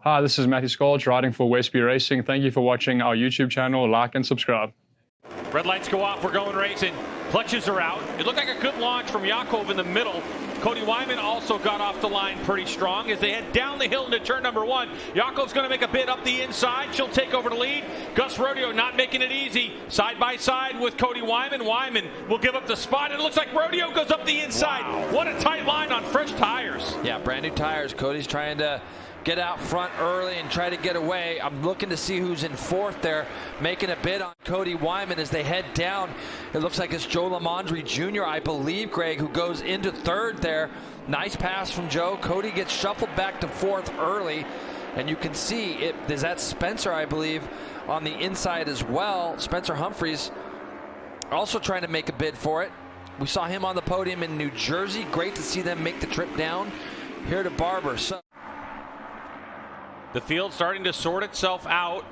Hi, this is Matthew Skolch riding for Westby Racing. Thank you for watching our YouTube channel. Like and subscribe. Red lights go off. We're going racing. Clutches are out. It looked like a good launch from Yakov in the middle. Cody Wyman also got off the line pretty strong as they head down the hill into turn number 1. Yakov's going to make a bid up the inside. She'll take over the lead. Gus Rodeo not making it easy. Side by side with Cody Wyman. Wyman will give up the spot. And it looks like Rodeo goes up the inside. Wow. What a tight line on fresh tires. Yeah, brand new tires. Cody's trying to get out front early and try to get away. I'm looking to see who's in fourth there, making a bid on Cody Wyman as they head down. It looks like it's Joe Lamondre Jr., I believe, Greg, who goes into third there. Nice pass from Joe. Cody gets shuffled back to fourth early, and you can see it. There's that Spencer, I believe, on the inside as well. Spencer Humphreys also trying to make a bid for it. We saw him on the podium in New Jersey. Great to see them make the trip down here to Barber. So the field starting to sort itself out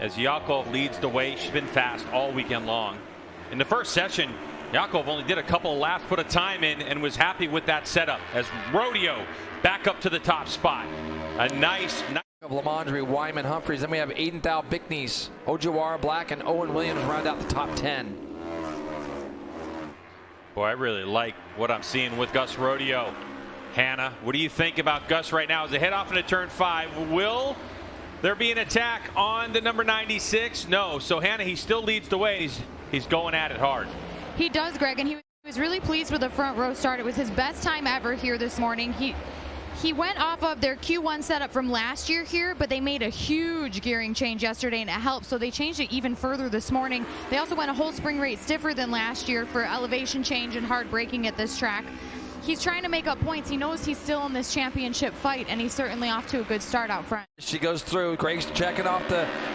as Yakov leads the way. She's been fast all weekend long. In the first session, Yakov only did a couple of laps, put a time in, and was happy with that setup as Rodeo back up to the top spot. A nice of Lamondre, Wyman, Humphreys. Then we have Aiden Thal, Bickneys, Ojawara Black, and Owen Williams round out the top 10. Boy, I really like what I'm seeing with Gus Rodeo. Hannah, what do you think about Gus right now as they head off into turn 5? Will there be an attack on the number 96? No. So Hannah, he still leads the way. He's going at it hard. He does, Greg, and he was really pleased with the front row start. It was his best time ever here this morning. He went off of their Q1 setup from last year here, but they made a huge gearing change yesterday, and it helped. So they changed it even further this morning. They also went a whole spring rate stiffer than last year for elevation change and hard braking at this track. He's trying to make up points. He knows he's still in this championship fight, and he's certainly off to a good start out front. She goes through. Greg's checking off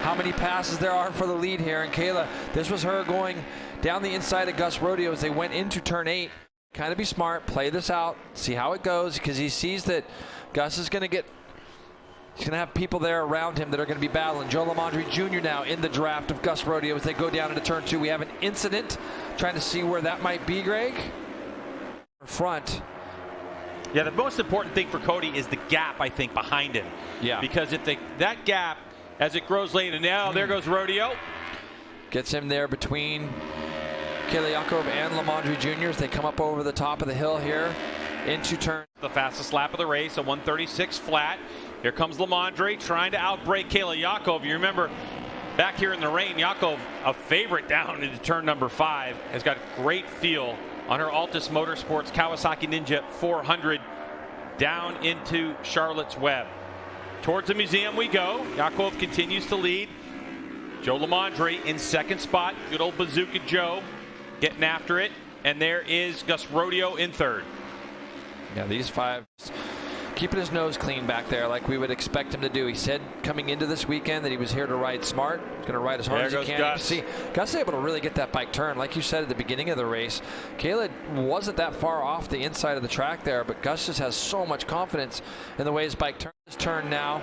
how many passes there are for the lead here. And Kayla, this was her going down the inside of Gus Rodeo as they went into turn 8. Kind of be smart, play this out, see how it goes, because he sees that Gus is going to he's going to have people there around him that are going to be battling. Joe Lamondre Jr. now in the draft of Gus Rodeo as they go down into turn 2. We have an incident, trying to see where that might be, Greg. Front. Yeah, the most important thing for Cody is the gap, I think, behind him. Yeah. Because if that gap, as it grows late, and now there goes Rodeo. Gets him there between Kayla Yakov and Lamondre Jr. as they come up over the top of the hill here into turn. The fastest lap of the race, a 136 flat. Here comes Lamondre trying to outbrake Kayla Yakov. You remember back here in the rain, Yakov, a favorite down into turn number 5, has got a great feel on her Altus Motorsports Kawasaki Ninja 400 down into Charlotte's Web. Towards the museum we go. Yakov continues to lead. Joe Lamondre in second spot. Good old Bazooka Joe getting after it. And there is Gus Rodeo in third. Yeah, these 5 keeping his nose clean back there like we would expect him to do. He said coming into this weekend that he was here to ride smart. He's going to ride as hard as he can. Gus. See, Gus is able to really get that bike turned. Like you said at the beginning of the race, Kayla wasn't that far off the inside of the track there, but Gus just has so much confidence in the way his bike turns. His turn now.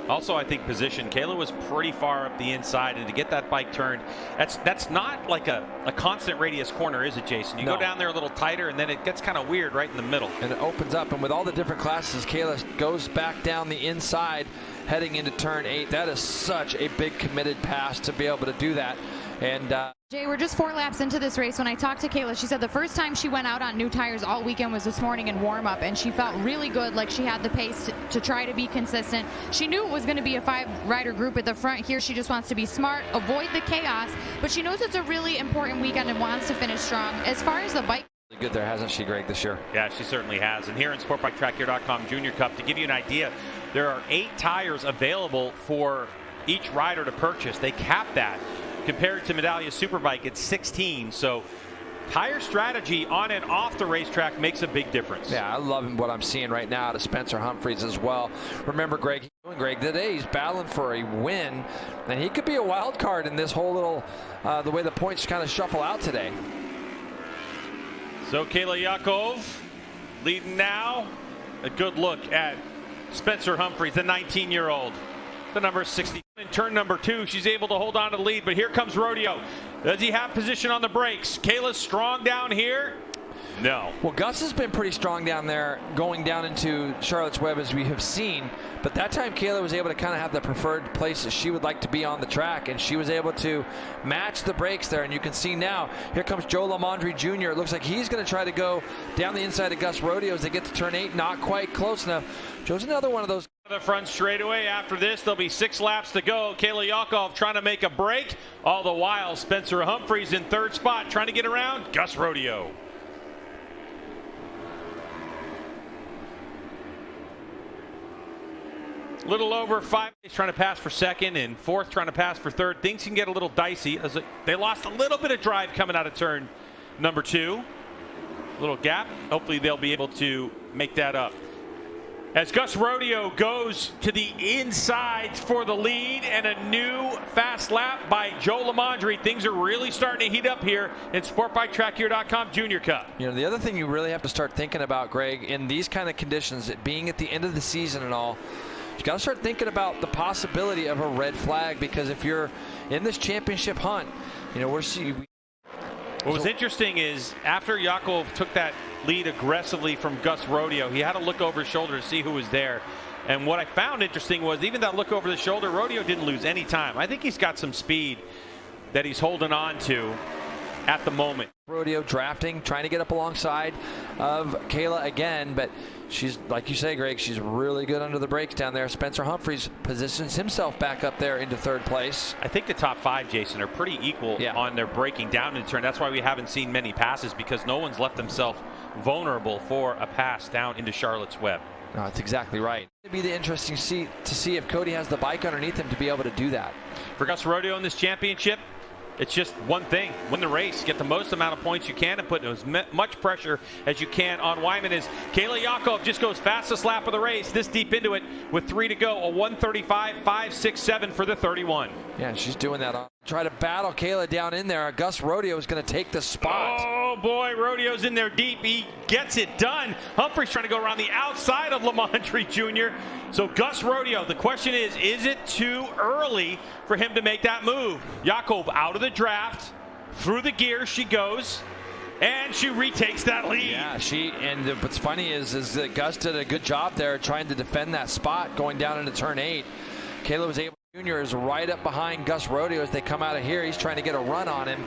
Also, I think position. Kayla was pretty far up the inside, and to get that bike turned, that's not like a constant radius corner, is it, Jason? You go down there a little tighter, and then it gets kind of weird right in the middle. And it opens up, and with all the different classes, Kayla goes back down the inside, heading into turn 8. That is such a big committed pass to be able to do that. And Jay, we're just 4 laps into this race. When I talked to Kayla, she said the first time she went out on new tires all weekend was this morning in warm-up, and she felt really good, like she had the pace to try to be consistent. She knew it was going to be a 5-rider group at the front here. She just wants to be smart, avoid the chaos, but she knows it's a really important weekend and wants to finish strong. As far as the bike, good there, hasn't she, Greg, this year? Yeah, she certainly has. And here in SportbikeTrackGear.com Junior Cup, to give you an idea, there are 8 tires available for each rider to purchase. They cap that. Compared to Medallia Superbike, it's 16. So tire strategy on and off the racetrack makes a big difference. Yeah, I love what I'm seeing right now out of Spencer Humphreys as well. Remember, Greg today, he's battling for a win, and he could be a wild card in this whole little, the way the points kind of shuffle out today. So Kayla Yakov leading now. A good look at Spencer Humphreys, the 19-year-old. The number 60. In turn number 2, she's able to hold on to the lead, but here comes Rodeo. Does he have position on the brakes? Kayla's strong down here. No. Well, Gus has been pretty strong down there going down into Charlotte's Web, as we have seen. But that time, Kayla was able to kind of have the preferred place that she would like to be on the track, and she was able to match the brakes there. And you can see now, here comes Joe Lamondre Jr. It looks like he's going to try to go down the inside of Gus Rodeo as they get to turn 8. Not quite close enough. Joe's another one of those. The front straightaway. After this, there'll be 6 laps to go. Kayla Yakov trying to make a break. All the while, Spencer Humphreys in 3rd spot, trying to get around Gus Rodeo. Little over 5. He's trying to pass for 2nd, and 4th trying to pass for 3rd. Things can get a little dicey as they lost a little bit of drive coming out of turn number 2. Little gap. Hopefully they'll be able to make that up. As Gus Rodeo goes to the inside for the lead, and a new fast lap by Joe Lamondre. Things are really starting to heat up here in SportbikeTrackGear.com Junior Cup. You know, the other thing you really have to start thinking about, Greg, in these kind of conditions, it being at the end of the season and all, you got to start thinking about the possibility of a red flag, because if you're in this championship hunt, you know, what was interesting is after Yakov took that lead aggressively from Gus Rodeo, he had to look over his shoulder to see who was there. And what I found interesting was even that look over the shoulder, Rodeo didn't lose any time. I think he's got some speed that he's holding on to at the moment. Rodeo drafting, trying to get up alongside of Kayla again, but she's, like you say, Greg, she's really good under the brakes down there. Spencer Humphreys positions himself back up there into 3rd place. I think the top 5, Jason, are pretty equal on their braking down in turn. That's why we haven't seen many passes, because no one's left themselves vulnerable for a pass down into Charlotte's Web. No, that's exactly right. It'd be the interesting to see if Cody has the bike underneath him to be able to do that. For Gus Rodeo in this championship, it's just one thing: win the race, get the most amount of points you can, and put as much pressure as you can on Wyman. As Kayla Yakov just goes fastest lap of the race this deep into it with 3 to go, a 1:35.567 for the 31. Yeah, and she's doing that. Try to battle Kayla down in there. Gus Rodeo is going to take the spot. Oh boy, Rodeo's in there deep. He gets it done. Humphreys trying to go around the outside of Lamondre Jr. So Gus Rodeo, the question is it too early for him to make that move? Yakov out of the draft, through the gear she goes, and she retakes that lead. Yeah, and what's funny is that Gus did a good job there trying to defend that spot going down into turn 8. Kayla was able. Junior is right up behind Gus Rodeo as they come out of here. He's trying to get a run on him.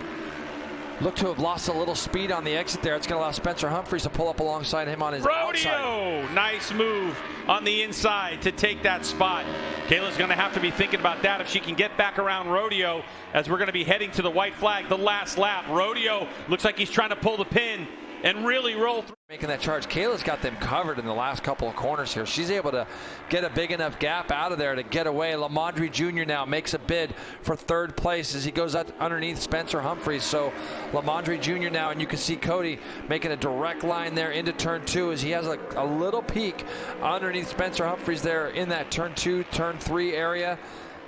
Look to have lost a little speed on the exit there. It's going to allow Spencer Humphreys to pull up alongside him on his outside. Rodeo! Nice move on the inside to take that spot. Kayla's going to have to be thinking about that if she can get back around Rodeo, as we're going to be heading to the white flag, the last lap. Rodeo looks like he's trying to pull the pin and really roll through. Making that charge. Kayla's got them covered in the last couple of corners here. She's able to get a big enough gap out of there to get away. Lamondre Jr. now makes a bid for 3rd place as he goes out underneath Spencer Humphreys. So Lamondre Jr. now, and you can see Cody making a direct line there into turn 2 as he has a little peek underneath Spencer Humphreys there in that turn 2, turn 3 area.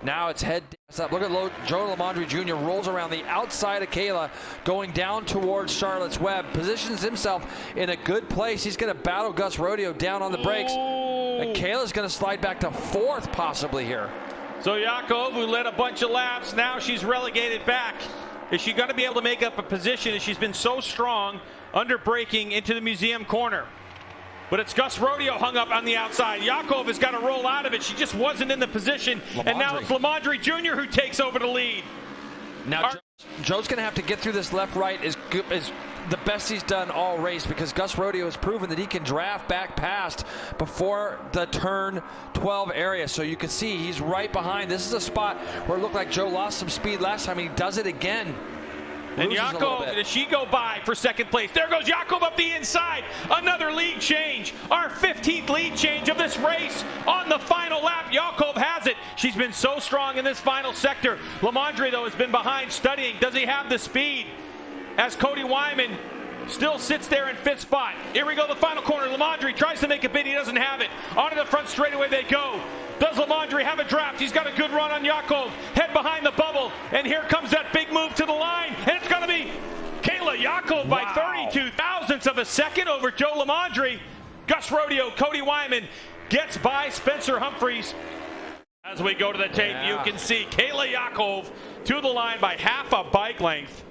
Now it's head up. Look at Joe Lamondre Jr. rolls around the outside of Kayla, going down towards Charlotte's Web, positions himself in a good place. He's going to battle Gus Rodeo down on the brakes. And Kayla's going to slide back to 4th possibly here. So Yakov, who led a bunch of laps, now she's relegated back. Is she going to be able to make up a position as she's been so strong under braking into the museum corner? But it's Gus Rodeo hung up on the outside. Yakov has got to roll out of it. She just wasn't in the position. And now it's Lamondre Jr. who takes over the lead. Now Joe's going to have to get through this left-right is the best he's done all race, because Gus Rodeo has proven that he can draft back past before the turn 12 area. So you can see he's right behind. This is a spot where it looked like Joe lost some speed last time, and he does it again. And Yakov, does she go by for 2nd place? There goes Yakov up the inside. Another lead change. Our 15th lead change of this race on the final lap. Yakov has it. She's been so strong in this final sector. Lamondre, though, has been behind studying. Does he have the speed? As Cody Wyman still sits there in 5th spot. Here we go, the final corner. Lamondre tries to make a bid. He doesn't have it. Onto the front straightaway they go. Does Lamondre have a draft? He's got a good run on Yakov. Head behind the bubble. And here comes that big move to the line. And it's going to be Kayla Yakov by 32 thousandths of a second over Joe Lamondre. Gus Rodeo, Cody Wyman gets by Spencer Humphreys. As we go to the tape, you can see Kayla Yakov to the line by half a bike length.